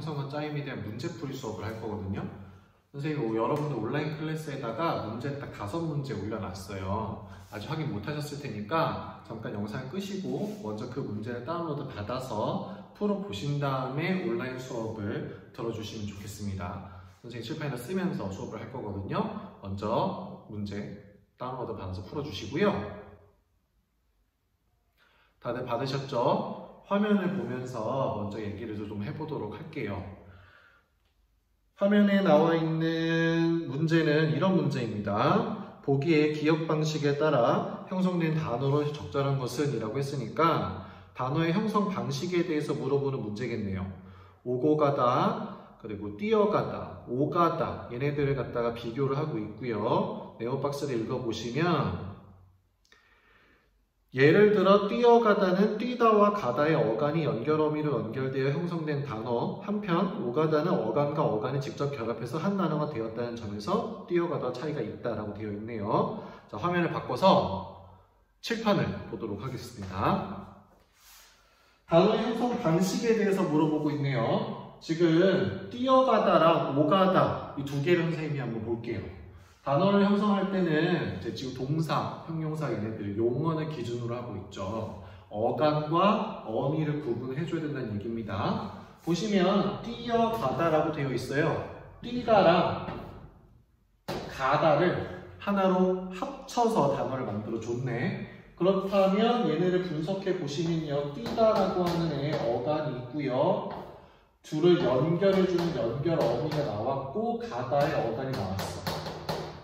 형성한 짜임에 대한 문제풀이 수업을 할 거거든요. 선생님, 여러분들 온라인 클래스에다가 문제 딱 5문제 올려놨어요. 아직 확인 못 하셨을 테니까 잠깐 영상 끄시고 먼저 그 문제를 다운로드 받아서 풀어보신 다음에 온라인 수업을 들어주시면 좋겠습니다. 선생님 칠판에다 쓰면서 수업을 할 거거든요. 먼저 문제 다운로드 받아서 풀어주시고요. 다들 받으셨죠? 화면을 보면서 먼저 얘기를 좀 해보도록 할게요. 화면에 나와 있는 문제는 이런 문제입니다. 보기에 기억 방식에 따라 형성된 단어로 적절한 것은 이라고 했으니까 단어의 형성 방식에 대해서 물어보는 문제겠네요. 오고 가다, 그리고 뛰어가다, 오가다 얘네들을 갖다가 비교를 하고 있고요. 네오박스를 읽어보시면 예를 들어 뛰어가다는 뛰다와 가다의 어간이 연결어미로 연결되어 형성된 단어, 한편 오가다는 어간과 어간이 직접 결합해서 한 단어가 되었다는 점에서 뛰어가다와 차이가 있다라고 되어 있네요. 자, 화면을 바꿔서 칠판을 보도록 하겠습니다. 단어의 형성 방식에 대해서 물어보고 있네요. 지금 뛰어가다랑 오가다 이 두 개를 선생님이 한번 볼게요. 단어를 형성할 때는 이제 지금 동사, 형용사 얘네들 용어를 기준으로 하고 있죠. 어간과 어미를 구분해줘야 된다는 얘기입니다. 보시면 뛰어가다라고 되어 있어요. 뛰다랑 가다를 하나로 합쳐서 단어를 만들어 줬네. 그렇다면 얘네를 분석해 보시면요. 뛰다라고 하는 애 어간이 있고요. 둘을 연결해주는 연결 어미가 나왔고 가다의 어간이 나왔어.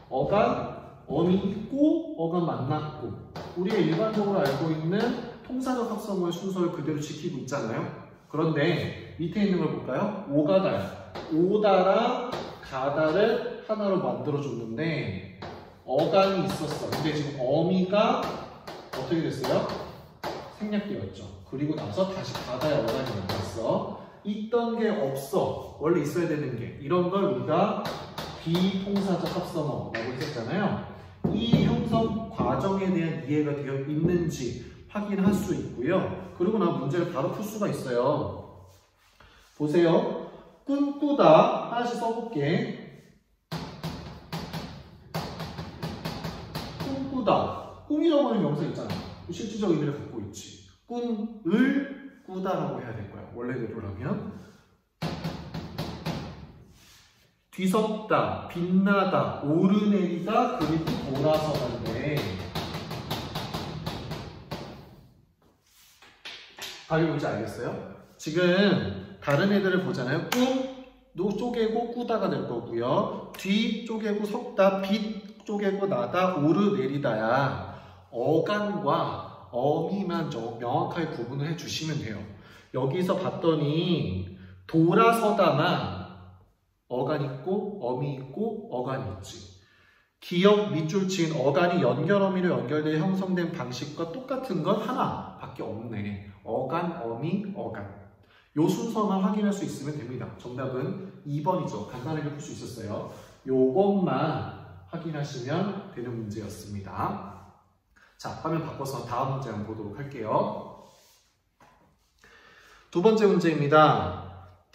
어간, 어미 있고 어간 만났고 우리가 일반적으로 알고 있는 통사적 합성어의 순서를 그대로 지키고 있잖아요. 그런데 밑에 있는 걸 볼까요? 오가다야. 오다랑 가다를 하나로 만들어줬는데 어간이 있었어. 근데 지금 어미가 어떻게 됐어요? 생략되었죠. 그리고 나서 다시 가다의 어간이 나왔어. 있던 게 없어. 원래 있어야 되는 게. 이런 걸 우리가 비통사적 합성어라고 했었잖아요. 이 형성 과정에 대한 이해가 되어 있는지 확인할 수 있고요. 그리고 나 문제를 바로 풀 수가 있어요. 보세요. 꿈꾸다 하나씩 써볼게. 꿈꾸다. 꿈이라고 하는 명사 있잖아. 실질적 의미를 갖고 있지. 꿈을 꾸다라고 해야 될 거야. 원래대로라면. 뒤섞다, 빛나다, 오르내리다, 그리고 돌아서다인데 답이 뭔지 알겠어요? 지금 다른 애들을 보잖아요. 꿈, 쪼개고 꾸다가 될 거고요. 뒤 쪼개고 섞다, 빛 쪼개고 나다, 오르내리다야. 어간과 어미만 명확하게 구분을 해주시면 돼요. 여기서 봤더니 돌아서다만 어간 있고 어미 있고 어간이 있지. 기역 밑줄 치인 어간이 연결어미로 연결되어 형성된 방식과 똑같은 건 하나밖에 없네. 어간, 어미, 어간. 요 순서만 확인할 수 있으면 됩니다. 정답은 2번이죠. 간단하게 풀 수 있었어요. 요것만 확인하시면 되는 문제였습니다. 자, 화면 바꿔서 다음 문제 한번 보도록 할게요. 두 번째 문제입니다.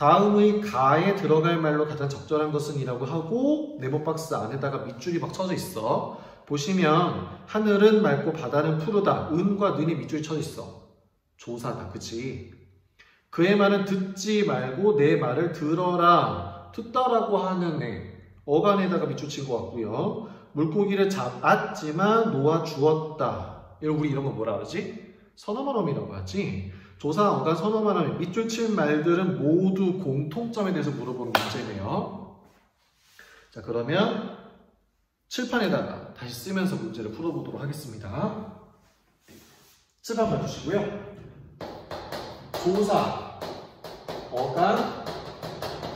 다음의 가에 들어갈 말로 가장 적절한 것은 이라고 하고 네모박스 안에다가 밑줄이 막 쳐져 있어. 보시면 하늘은 맑고 바다는 푸르다. 은과 는이 밑줄이 쳐져 있어. 조사다. 그치? 그의 말은 듣지 말고 내 말을 들어라. 듣다라고 하는 애. 어간에다가 밑줄 친 것 같고요. 물고기를 잡았지만 놓아주었다. 우리 이런 거 뭐라 그러지? 선어말어미라고 하지. 조사, 어간, 선어말어미, 밑줄 친 말들은 모두 공통점에 대해서 물어보는 문제네요. 자, 그러면 칠판에다가 다시 쓰면서 문제를 풀어보도록 하겠습니다. 칠판 봐주시고요. 조사, 어간,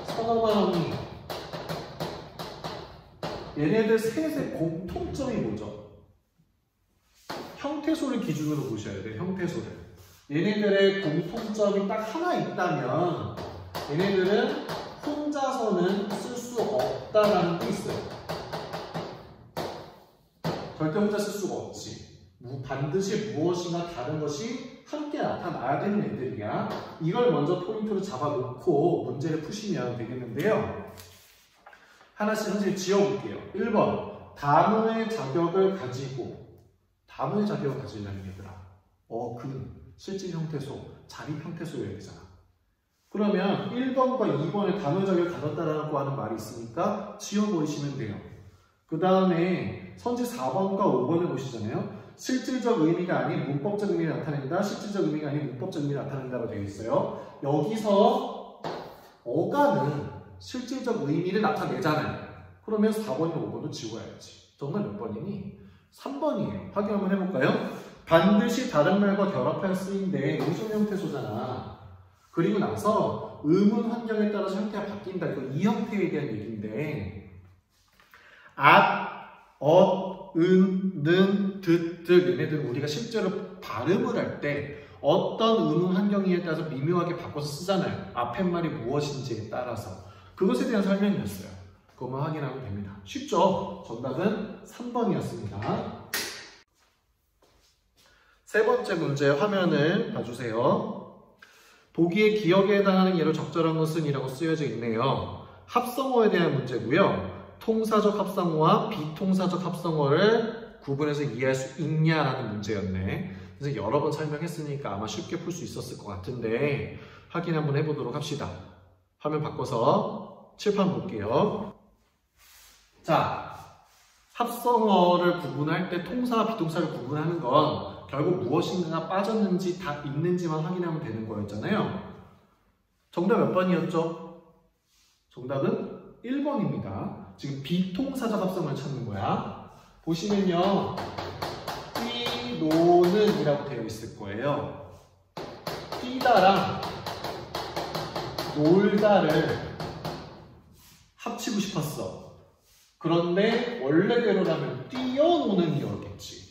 선어말어미 얘네들 셋의 공통점이 뭐죠? 형태소를 기준으로 보셔야 돼요. 형태소를. 얘네들의 공통점이 딱 하나 있다면 얘네들은 혼자서는 쓸 수 없다라는 게 있어요. 절대 혼자 쓸 수가 없지. 반드시 무엇이나 다른 것이 함께 나타나야 되는 애들이야. 이걸 먼저 포인트로 잡아놓고 문제를 푸시면 되겠는데요. 하나씩 선생님 지어볼게요. 1번 단어의 자격을 가지고 단어의 자격을 가지려면 얘들아 실질 형태소, 자립 형태소여야 되잖아. 그러면 1번과 2번에 단어의 자격을 가졌다라고 하는 말이 있으니까 지어버리시면 돼요. 그 다음에 선지 4번과 5번을 보시잖아요. 실질적 의미가 아닌 문법적 의미를 나타낸다. 실질적 의미가 아닌 문법적 의미를 나타낸다고 되어 있어요. 여기서 어가는 실질적 의미를 나타내잖아요. 그러면 4번이나 5번도 지워야지. 정말 몇 번이니? 3번이에요. 확인 한번 해볼까요? 반드시 다른 말과 결합하여 쓰인데 의존 형태소잖아. 그리고 나서 의문 환경에 따라서 형태가 바뀐다. 이 형태에 대한 얘기인데 는, 듯 얘네들은 우리가 실제로 발음을 할 때 어떤 의문 환경에 따라서 미묘하게 바꿔서 쓰잖아요. 앞에 말이 무엇인지에 따라서. 그것에 대한 설명이었어요. 그것만 확인하면 됩니다. 쉽죠? 정답은 3번이었습니다. 세 번째 문제 화면을 봐주세요. 보기에 기억에 해당하는 예로 적절한 것은 이라고 쓰여져 있네요. 합성어에 대한 문제고요. 통사적 합성어와 비통사적 합성어를 구분해서 이해할 수 있냐라는 문제였네. 그래서 여러 번 설명했으니까 아마 쉽게 풀 수 있었을 것 같은데 확인 한번 해보도록 합시다. 화면 바꿔서 칠판 볼게요. 자, 합성어를 구분할 때 통사와 비통사를 구분하는 건 결국 무엇인가가 빠졌는지 다 있는지만 확인하면 되는 거였잖아요. 정답 몇 번이었죠? 정답은 1번입니다. 지금 비통사적 합성어를 찾는 거야. 보시면요. 뛰노는 이라고 되어 있을 거예요. 뛰다랑 놀다를 합치고 싶었어. 그런데 원래대로라면 뛰어노는 이었겠지.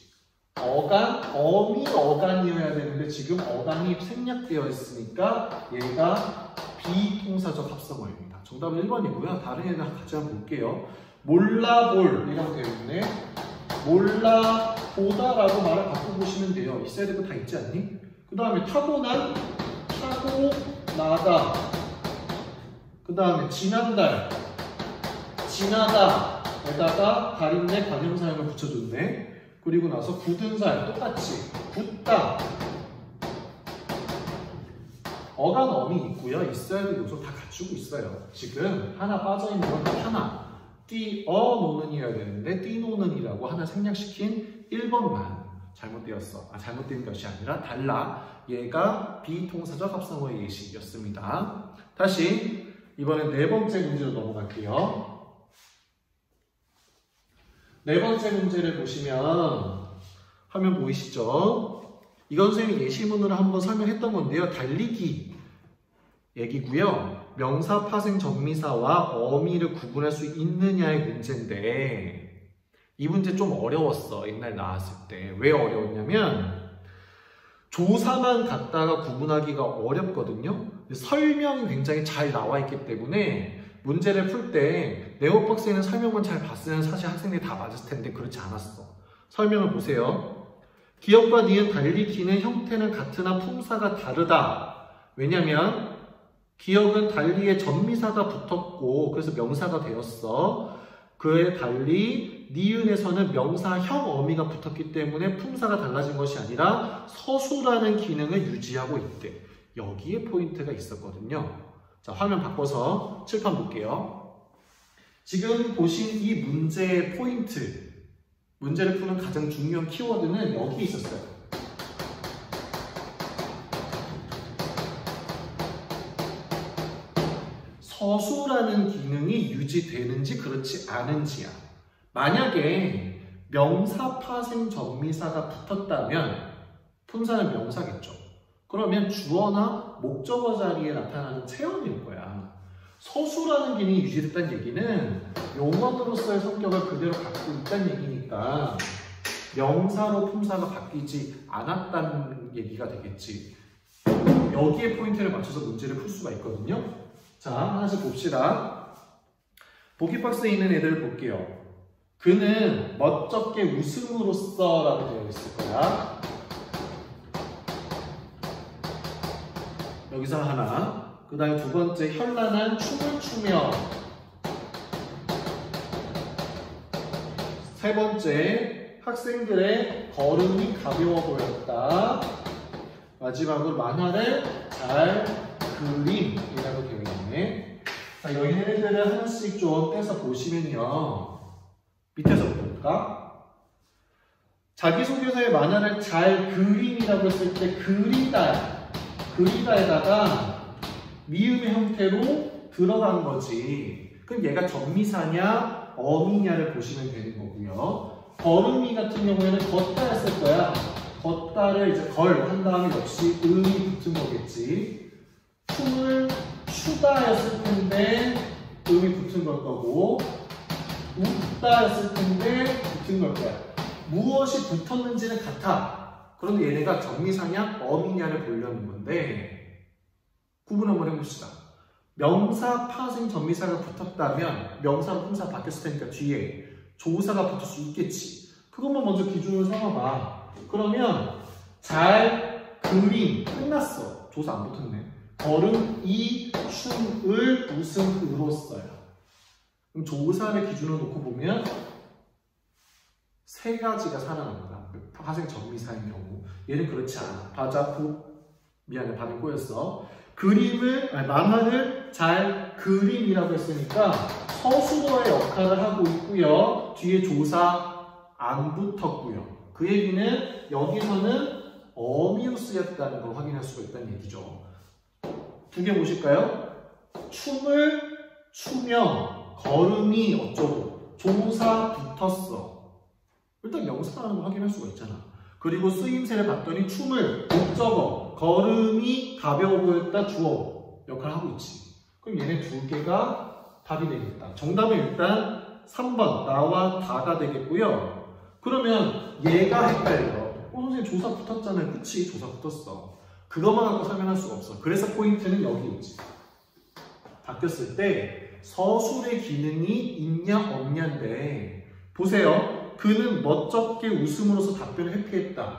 어미 어간이어야 되는데 지금 어간이 생략되어 있으니까 얘가 비통사적 합성어입니다. 정답은 1번이고요. 다른 애들 같이 한번 볼게요. 몰라볼 이라고 되어 있네. 몰라보다라고 말을 바꿔보시면 돼요. 있어야 될 거 다 있지 않니? 그 다음에 타고난, 타고나다. 그 다음에 지난달, 지나다에다가 가린내 관형사형을 붙여줬네. 그리고 나서 굳은 살 똑같이 굳다. 어간 어미 있고요. 있어야 될 요소 다 갖추고 있어요. 지금 하나 빠져있는 건 하나. 뛰어노는 이어야 되는데 뛰노는 이라고 하나 생략시킨 1번만 잘못되었어. 잘못된 것이 아니라 달라. 얘가 비통사적 합성어의 예시였습니다. 다시 이번엔 네 번째 문제로 넘어갈게요. 네 번째 문제를 보시면 화면 보이시죠? 이건 선생님이 예시문으로 한번 설명했던 건데요. 달리기 얘기고요. 명사, 파생, 정미사와 어미를 구분할 수 있느냐의 문제인데 이 문제 좀 어려웠어. 옛날 나왔을 때. 왜 어려웠냐면 조사만 갖다가 구분하기가 어렵거든요. 설명이 굉장히 잘 나와 있기 때문에 문제를 풀 때 네오박스에는 설명만 잘 봤으면 사실 학생들이 다 맞을 텐데 그렇지 않았어. 설명을 보세요. 기억과 니은 달리 기는 형태는 같으나 품사가 다르다. 왜냐면 기억은 달리에 전미사가 붙었고 그래서 명사가 되었어. 그에 달리 니은에서는 명사형 어미가 붙었기 때문에 품사가 달라진 것이 아니라 서술하는 기능을 유지하고 있대. 여기에 포인트가 있었거든요. 자, 화면 바꿔서 칠판 볼게요. 지금 보신 이 문제의 포인트, 문제를 푸는 가장 중요한 키워드는 여기 있었어요. 서술하는 기능이 유지되는지 그렇지 않은지야. 만약에 명사, 파생, 전미사가 붙었다면 품사는 명사겠죠. 그러면 주어나 목적어 자리에 나타나는 체험일 거야. 서술하는 기능이 유지됐다는 얘기는 용언으로서의 성격을 그대로 갖고 있다는 얘기니까 명사로 품사가 바뀌지 않았다는 얘기가 되겠지. 여기에 포인트를 맞춰서 문제를 풀 수가 있거든요. 자, 하나씩 봅시다. 보기 박스에 있는 애들을 볼게요. 그는 멋쩍게 웃음으로써 라고 되어 있을 거야. 여기서 하나. 그 다음에 두 번째, 현란한 춤을 추며. 세 번째, 학생들의 걸음이 가벼워 보였다. 마지막으로 만화를 잘 그림이라고 되어 있네. 자, 여기 얘네들을 하나씩 좀 떼서 보시면요. 밑에서부터 볼까? 자기소개서에 만화를 잘 그림이라고 했을 때 그리다에다가 미음의 형태로 들어간 거지. 그럼 얘가 전미사냐 어미냐를 보시면 되는 거고요. 걸음이 같은 경우에는 걷다 했을 거야. 걷다를 이제 걸 한 다음에 역시 음이 붙은 거겠지. 춤을 추다 했을 텐데 음이 붙은 걸 거고, 웃다 했을 텐데 붙은 걸 거야. 무엇이 붙었는지는 같아. 그런데 얘네가 전미사냐 어미냐를 보려는 건데 구분 한번 해봅시다. 명사, 파생, 전미사가 붙었다면 명사로 품사 바뀌었을 테니까 뒤에 조사가 붙을 수 있겠지. 그것만 먼저 기준으로 삼아봐. 그러면 잘 그림 끝났어. 조사 안 붙었네. 걸음, 이, 춤을 웃음, 으로써요. 그럼 조사를 기준으로 놓고 보면 세 가지가 살아납니다. 파생 전미사인 경우. 얘는 그렇지 않아. 미안해, 발음 꼬였어. 만화를 잘 그림이라고 했으니까 서술어의 역할을 하고 있고요. 뒤에 조사 안 붙었고요. 그 얘기는 여기서는 어미로 쓰였다는 걸 확인할 수가 있다는 얘기죠. 두 개 보실까요? 춤을 추며 걸음이 어쩌고 조사 붙었어. 일단 명사라는 걸 확인할 수가 있잖아. 그리고 쓰임새를 봤더니 춤을 목적어, 걸음이 가벼워 보였다 주어 역할을 하고 있지. 그럼 얘네 두 개가 답이 되겠다. 정답은 일단 3번 나와 다가 되겠고요. 그러면 얘가 헷갈려. 선생님 조사 붙었잖아요. 그치? 조사 붙었어. 그것만 갖고 설명할 수가 없어. 그래서 포인트는 여기 있지. 바뀌었을 때 서술의 기능이 있냐 없냐인데 보세요. 그는 멋쩍게 웃음으로써 답변을 회피했다.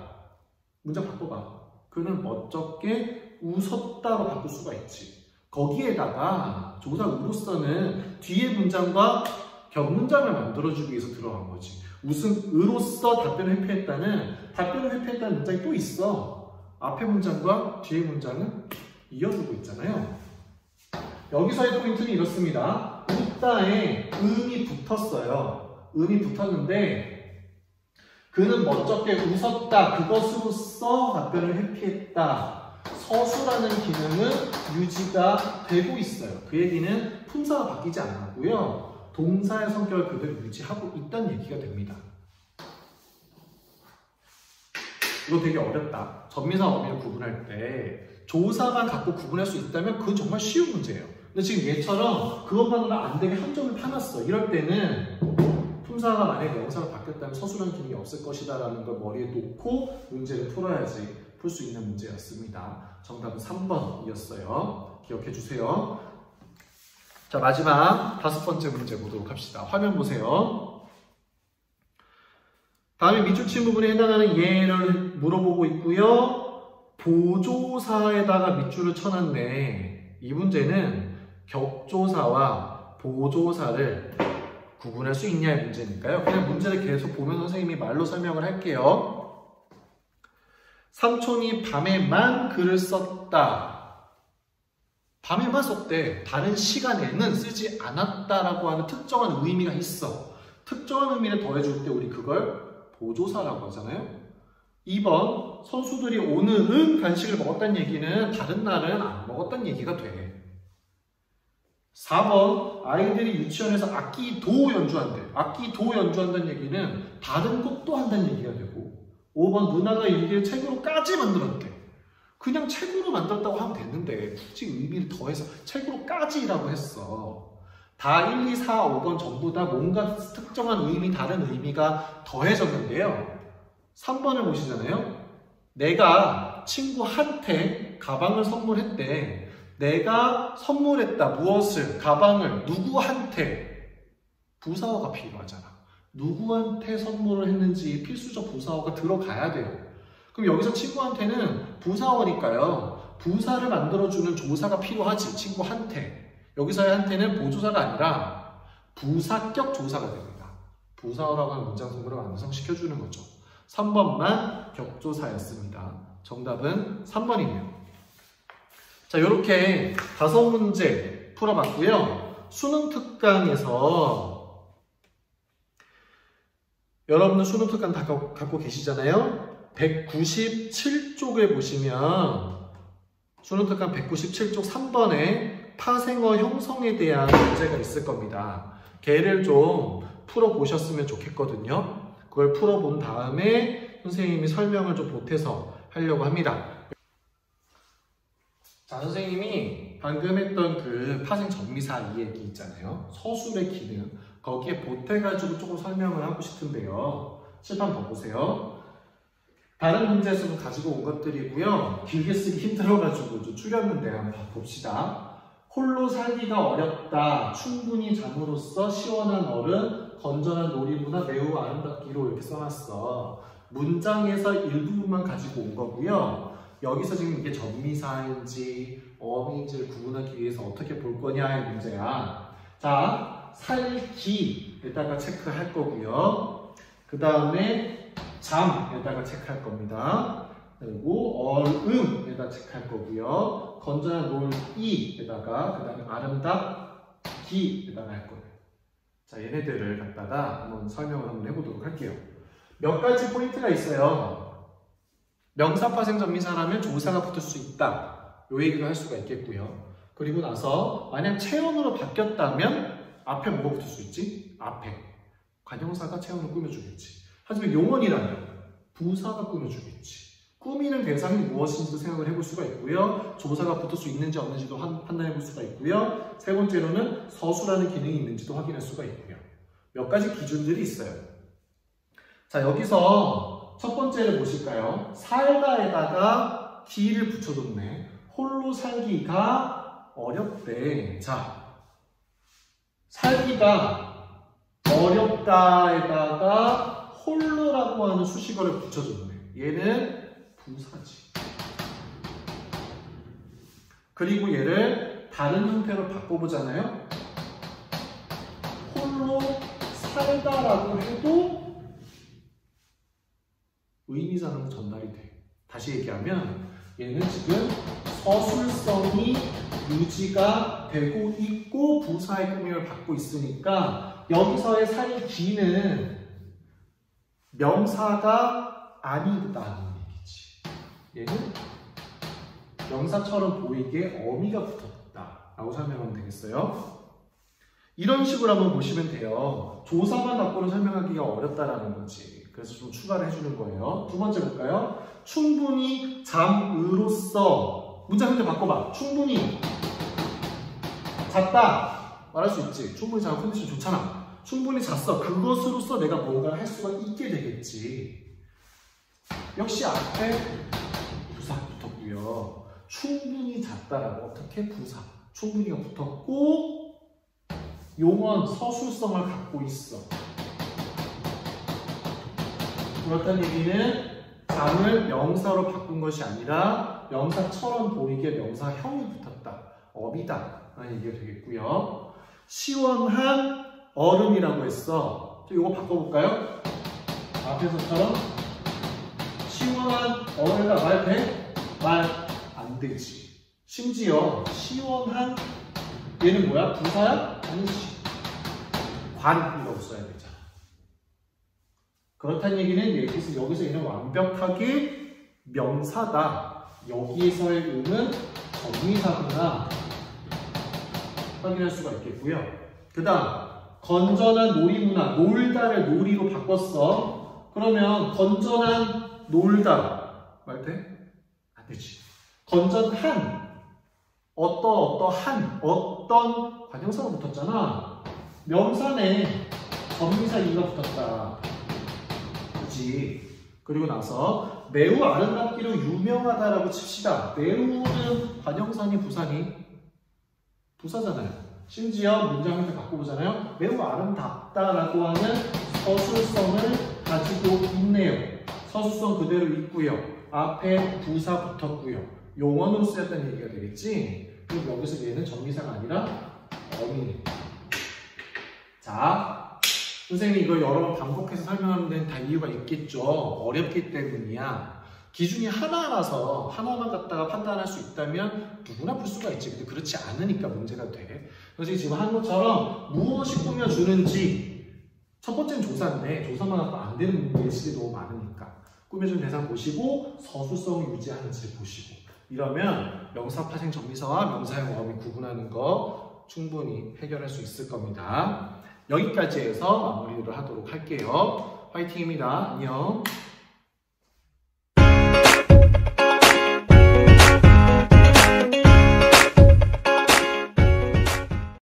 문장 바꿔봐. 그는 멋쩍게 웃었다로 바꿀 수가 있지. 거기에다가 조사으로서는 뒤에 문장과 격문장을 만들어주기 위해서 들어간 거지. 웃음으로써 답변을 회피했다는 문장이 또 있어. 앞에 문장과 뒤에 문장은 이어주고 있잖아요. 여기서의 포인트는 이렇습니다. 웃다에 음이 붙었어요. 음이 붙었는데 그는 멋쩍게 웃었다. 그것으로써 답변을 회피했다. 서술하는 기능은 유지가 되고 있어요. 그 얘기는 품사가 바뀌지 않았고요. 동사의 성격을 그대로 유지하고 있다는 얘기가 됩니다. 이거 되게 어렵다. 전미사 어미를 구분할 때 조사만 갖고 구분할 수 있다면 그건 정말 쉬운 문제예요. 근데 지금 얘처럼 그것만으로 안 되게 한 점을 파놨어. 이럴 때는 품사가 만약에 명사로 바뀌었다면 서술한 기능이 없을 것이다 라는 걸 머리에 놓고 문제를 풀어야지 풀 수 있는 문제였습니다. 정답은 3번이었어요. 기억해 주세요. 자, 마지막 5번째 문제 보도록 합시다. 화면 보세요. 다음에 밑줄친 부분에 해당하는 예를 물어보고 있고요. 보조사에다가 밑줄을 쳐놨네. 이 문제는 격조사와 보조사를 구분할 수 있냐의 문제니까요. 그냥 문제를 계속 보면 선생님이 말로 설명을 할게요. 삼촌이 밤에만 글을 썼다. 밤에만 썼대. 다른 시간에는 쓰지 않았다라고 하는 특정한 의미가 있어. 특정한 의미를 더해줄 때 우리 그걸 보조사라고 하잖아요. 2번, 선수들이 오늘은 간식을 먹었다는 얘기는 다른 날은 안 먹었다는 얘기가 돼. 4번, 아이들이 유치원에서 악기도 연주한대. 악기도 연주한다는 얘기는 다른 것도 한다는 얘기가 되고, 5번, 누나가 일기를 책으로까지 만들었대. 그냥 책으로 만들었다고 하면 됐는데 굳이 의미를 더해서 책으로까지라고 했어. 다 1, 2, 4, 5번 전부 다 뭔가 특정한 의미, 다른 의미가 더해졌는데요. 3번을 보시잖아요. 내가 친구한테 가방을 선물했대. 내가 선물했다. 무엇을? 가방을 누구한테? 부사어가 필요하잖아. 누구한테 선물을 했는지 필수적 부사어가 들어가야 돼요. 그럼 여기서 친구한테는 부사어니까요. 부사를 만들어주는 조사가 필요하지, 친구한테. 여기서의 한테는 보조사가 아니라 부사격 조사가 됩니다. 부사어라고 하는 문장 성분을 완성시켜주는 거죠. 3번만 격조사였습니다. 정답은 3번이네요. 자, 이렇게 5문제 풀어봤고요. 수능 특강에서 여러분들 수능 특강 다 갖고 계시잖아요. 197쪽을 보시면 수능 특강 197쪽 3번에 파생어 형성에 대한 문제가 있을 겁니다. 걔를 좀 풀어보셨으면 좋겠거든요. 그걸 풀어본 다음에 선생님이 설명을 좀 보태서 하려고 합니다. 자, 선생님이 방금 했던 그 파생 전미사 이 얘기 있잖아요. 서술의 기능. 거기에 보태가지고 조금 설명을 하고 싶은데요. 칠판 봐보세요. 다른 문제에서도 가지고 온 것들이고요. 길게 쓰기 힘들어가지고 좀 줄였는데 한번 봅시다. 홀로 살기가 어렵다. 충분히 잠으로써 시원한 얼음, 건전한 놀이문화, 매우 아름답기로 이렇게 써놨어. 문장에서 일부분만 가지고 온 거고요. 여기서 지금 이게 전미사인지 어미인지를 구분하기 위해서 어떻게 볼 거냐의 문제야. 자, 살기에다가 체크할 거고요. 그 다음에 잠에다가 체크할 겁니다. 그리고 얼음에다 체크할 거고요. 건전한 놀이에다가 그 다음에 아름답기에다가 할 거예요. 자, 얘네들을 갖다가 한번 설명을 한번 해보도록 할게요. 몇 가지 포인트가 있어요. 명사 파생 전미사라면 조사가 붙을 수 있다. 요 얘기도 할 수가 있겠고요. 그리고 나서 만약 체온으로 바뀌었다면 앞에 뭐가 붙을 수 있지? 앞에 관형사가 체온을 꾸며주겠지. 하지만 용언이라면 부사가 꾸며주겠지. 꾸미는 대상이 무엇인지도 생각을 해볼 수가 있고요. 조사가 붙을 수 있는지 없는지도 판단해 볼 수가 있고요. 세 번째로는 서술하는 기능이 있는지도 확인할 수가 있고요. 몇 가지 기준들이 있어요. 자, 여기서 첫 번째를 보실까요? 살다에다가 기를 붙여줬네. 홀로 살기가 어렵대. 자, 살기가 어렵다에다가 홀로라고 하는 수식어를 붙여줬네. 얘는 부사지. 그리고 얘를 다른 형태로 바꿔보잖아요. 홀로 살다라고 해도 의미상으로 전달이 돼. 다시 얘기하면 얘는 지금 서술성이 유지가 되고 있고 부사의 꾸밈을 받고 있으니까 여기서의 살기는 명사가 아니다는 얘기지. 얘는 명사처럼 보이게 어미가 붙었다 라고 설명하면 되겠어요. 이런 식으로 한번 보시면 돼요. 조사만 갖고는 설명하기가 어렵다라는 거지. 그래서 좀 추가를 해주는 거예요. 두 번째 볼까요? 충분히 잠으로써 문장 형태 바꿔봐. 충분히 잤다 말할 수 있지. 충분히 자고 컨디션 좋잖아. 충분히 잤어. 그것으로써 내가 뭔가를 할 수가 있게 되겠지. 역시 앞에 부사 붙었고요. 충분히 잤다라고 어떻게 부사 충분히가 붙었고 용언 서술성을 갖고 있어. 그렇다는 얘기는 잠을 명사로 바꾼 것이 아니라 명사처럼 보이게 명사형이 붙었다. 어미다 라는 얘기가 되겠고요. 시원한 얼음이라고 했어. 이거 바꿔볼까요? 앞에서처럼 시원한 얼음이라 말 돼? 말 안 되지. 심지어 시원한 얘는 뭐야? 부사야? 아니지. 관이라고 써야 되잖아. 그렇다는 얘기는 여기서 얘는 완벽하게 명사다. 여기에서의 음은 전미사구나. 확인할 수가 있겠고요. 그 다음 건전한 놀이문화. 놀다를 놀이로 바꿨어. 그러면 건전한 놀다 말 돼? 안 되지. 건전한 어떠한 어떤 관형사가 붙었잖아. 명사네. 전미사 이가 붙었다. 그치? 그리고 나서 매우 아름답기로 유명하다라고 칩시다. 매우는 관형사니 부사니? 부사잖아요. 심지어 문장 형태 바꿔보잖아요. 매우 아름답다라고 하는 서술성을 가지고 있네요. 서술성 그대로 있고요. 앞에 부사 붙었고요. 용언으로 쓰였다는 얘기가 되겠지? 그럼 여기서 얘는 정비사가 아니라 어민. 자, 선생님이 이거 여러 번 반복해서 설명하는 데는 다 이유가 있겠죠. 어렵기 때문이야. 기준이 하나라서 하나만 갖다가 판단할 수 있다면 누구나 풀 수가 있지. 근데 그렇지 않으니까 문제가 돼. 그래서 지금 한 것처럼 무엇이 꾸며주는지 첫 번째는 조사인데 조사만 하고 안 되는 예시들이 너무 많으니까 꾸며준 대상 보시고 서술성을 유지하는지 보시고 이러면 명사, 파생, 정비사와 명사형 어휘 구분하는 거 충분히 해결할 수 있을 겁니다. 여기까지 해서 마무리를 하도록 할게요. 화이팅입니다. 안녕.